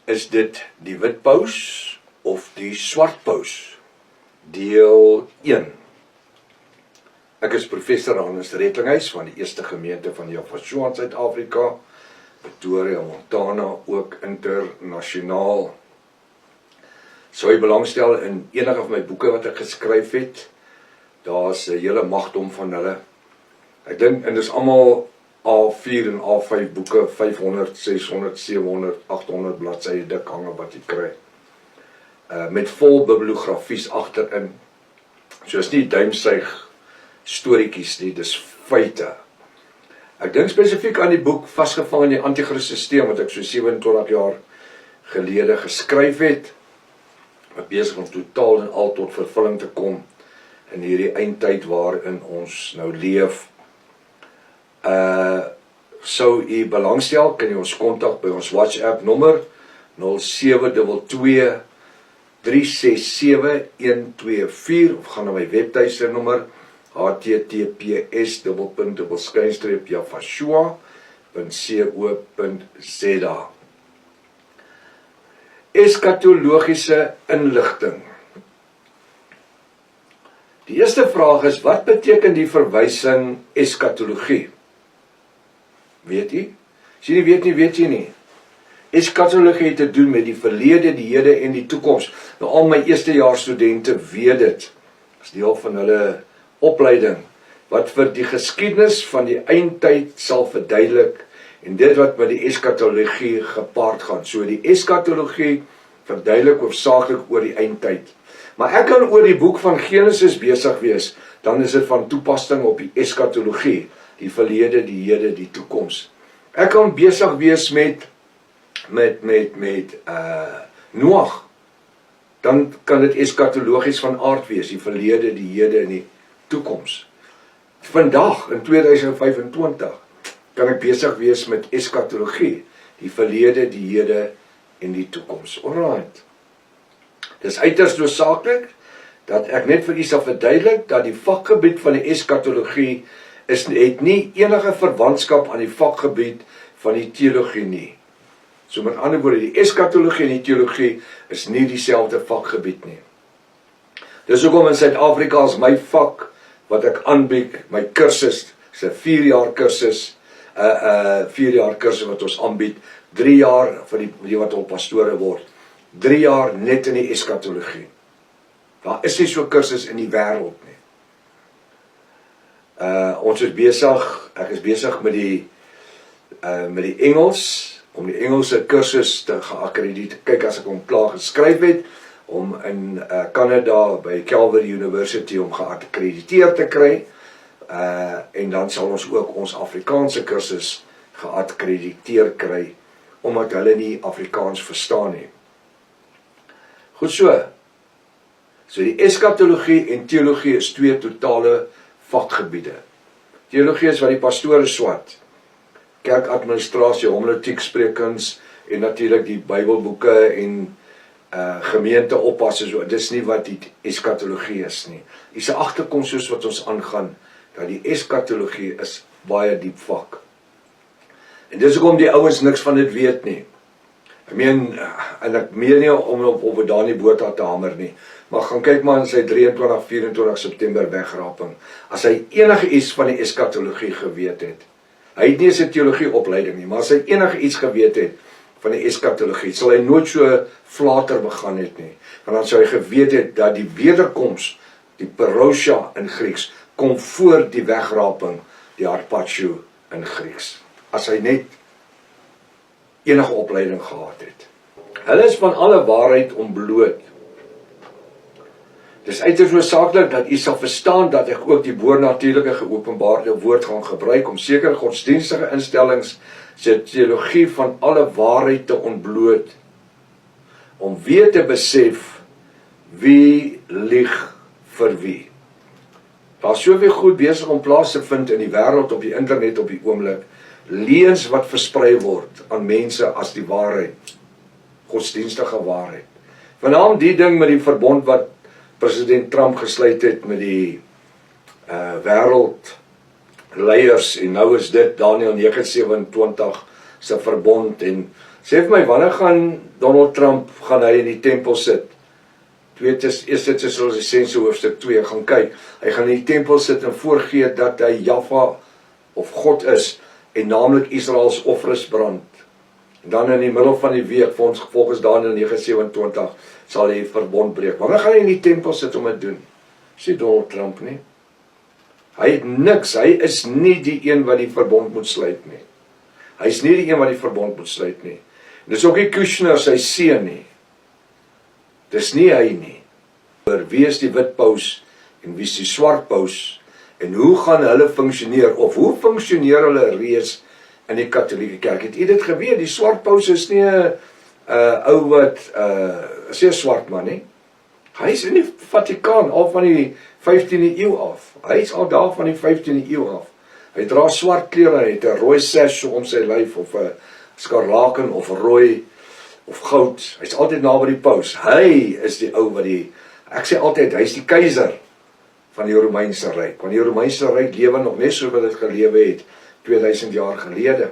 Is dit die wit paus of die swart paus? Deel 1. Ek is professor Hannes Rettlinghuis van die Eerste Gemeente van Javasua in Suid-Afrika, Pretoria, Montana, ook internasionaal. Sou jy belangstel in enige van my boeke wat ek geskryf het, daar's 'n hele magdom van hulle. Ek dink, en dis almal A4 en A5 boeke, 500, 600, 700, 800 bladsye dik hange wat jy kry. Met vol bibliografies agterin. So is nie duimsuig storieetjies nie, dis feite. Ek dink spesifiek aan die boek Vasgevang in die Antichrist-Systeem wat ek so 27 jaar gelede geskryf het, wat besig om totaal en al tot vervulling te kom in hierdie eindtyd waarin ons nou leef. Sou u belangstel, kan jy ons kontak by ons WhatsApp nommer 0722 367 124 of gaan na my webtuiste nommer https://javasua.co.za. Eskatologiese inligting. Die eerste vraag is, wat beteken die verwysing eskatologie? Weet jy? As jy nie weet nie, weet jy nie. Eskatologie het te doen met die verlede, die hede en die toekoms. Nou, al my eerstejaars studente weet dit. As deel van hulle opleiding, wat vir die geskiedenis van die eindtyd sal verduidelik, en dit wat met die eskatologie gepaard gaan. So die eskatologie verduidelik hoofsaaklik oor die eindtyd. Maar ek kan oor die boek van Genesis besig wees, dan is dit van toepassing op die eskatologie, die verlede, die hede, die toekoms. Ek kan besig wees met Noag, dan kan dit eskatologies van aard wees, die verlede, die hede en die toekoms. Vandag, in 2025, kan ek besig wees met eskatologie, die verlede, die hede en die toekoms. Alright. Dis uiters noodsaaklik dat ek net vir u sal verduidelik dat die vakgebied van die eskatologie het nie enige verwantskap aan die vakgebied van die teologie nie. So met ander woorde, die eskatologie en die teologie is nie dieselfde vakgebied nie. Dis hoekom in Suid-Afrika is my vak wat ek aanbied, my kursus, is 'n 4-jaar kursus, 4-jaar kursus wat ons aanbied, 3 jaar vir die wat al pastore word, 3 jaar net in die eskatologie. Daar is nie so kursus in die wêreld nie. Ons is besig, ek is besig met die Engels, om die Engelse kursus te geakkrediteer, kyk as ek hom klaar geskryf het, om in Canada by Calvary University om geakkrediteer te kry, en dan sal ons ook ons Afrikaanse kursus geakkrediteer kry, omdat hulle nie Afrikaans verstaan nie. Goed so. So die eskatologie en teologie is 2 totale vakgebiede. Teologie is wat die pastore swat, kerkadministrasie, homiletiek sprekings en natuurlik die Bybelboeke en gemeente oppasse, so, dis nie wat die eskatologie is nie. Dis 'n agterkom soos wat ons aangaan, dat die eskatologie is baie diep vak. En dis hoekom die ouens niks van dit weet nie. Ek meen, en ek meen nie om op daar nie boot te hamer nie, maar gaan kyk maar in sy 23-24 September wegraping, as hy enige iets van die eskatologie geweet het, hy het nie sy teologie opleiding nie, maar as hy enige iets geweet het van die eskatologie, sal hy nooit so flater begaan het nie, want dan sou hy geweet het dat die wederkoms, die parousia in Grieks, kom voor die wegraping, die harpazo in Grieks, as hy net enige opleiding gehad het. Hulle is van alle waarheid ontbloot. Dis uiters noodsaaklik dat u sal verstaan dat ek ook die boonatuurlike geopenbaarde woord gaan gebruik om sekere godsdienstige instellings se teologie van alle waarheid te ontbloot, om weer te besef wie lieg vir wie. Daar is soveel goed besig om plaas te vind in die wêreld, op die internet op die oomblik, leuns wat versprei word aan mense as die waarheid, godsdienstige waarheid. Vanaand die ding met die verbond wat president Trump gesluit het met die wêreldleiers, en nou is dit Daniël 9:27 se verbond, en Sê vir my, wanneer gaan Donald Trump gaan hy in die tempel sit? Eerste Tessalonisense hoofstuk 2 gaan kyk. Hy gaan in die tempel sit en voorgee dat hy Jahwe of God is en naamlik Israels offers brand. En dan in die middel van die week, volgens Daniël 9:27, sal hy verbond breek. Wanneer gaan hy in die tempel sit om dit doen? Sê Donald Trump nie. Hy het niks, hy is nie die een wat die verbond moet sluit nie. Hy is nie die een wat die verbond moet sluit nie. En dis ook nie Kushner sy seun nie. Dis nie hy nie. Wie is die wit paus en wie is die swart paus? En hoe gaan hulle funksioneer? Of hoe funksioneer hulle reeds in die katholieke kerk? Het jy dit geweet? Die swart paus is nie 'n ou wat is nie 'n swart man nie. Hy is in die Vatikaan al van die 15de eeu af. Hy is al daar van die 15de eeu af. Hy dra swart klere, hy het 'n rooi sash om sy lyf of 'n skarlaken of rooi of goud. Hy's altyd naby die paus. Hy is die ou wat ek sê altyd, hy's die keiser van die Romeinse ryk. Want die Romeinse ryk lewe nog net so wat dit gelewe het 2000 jaar gelede.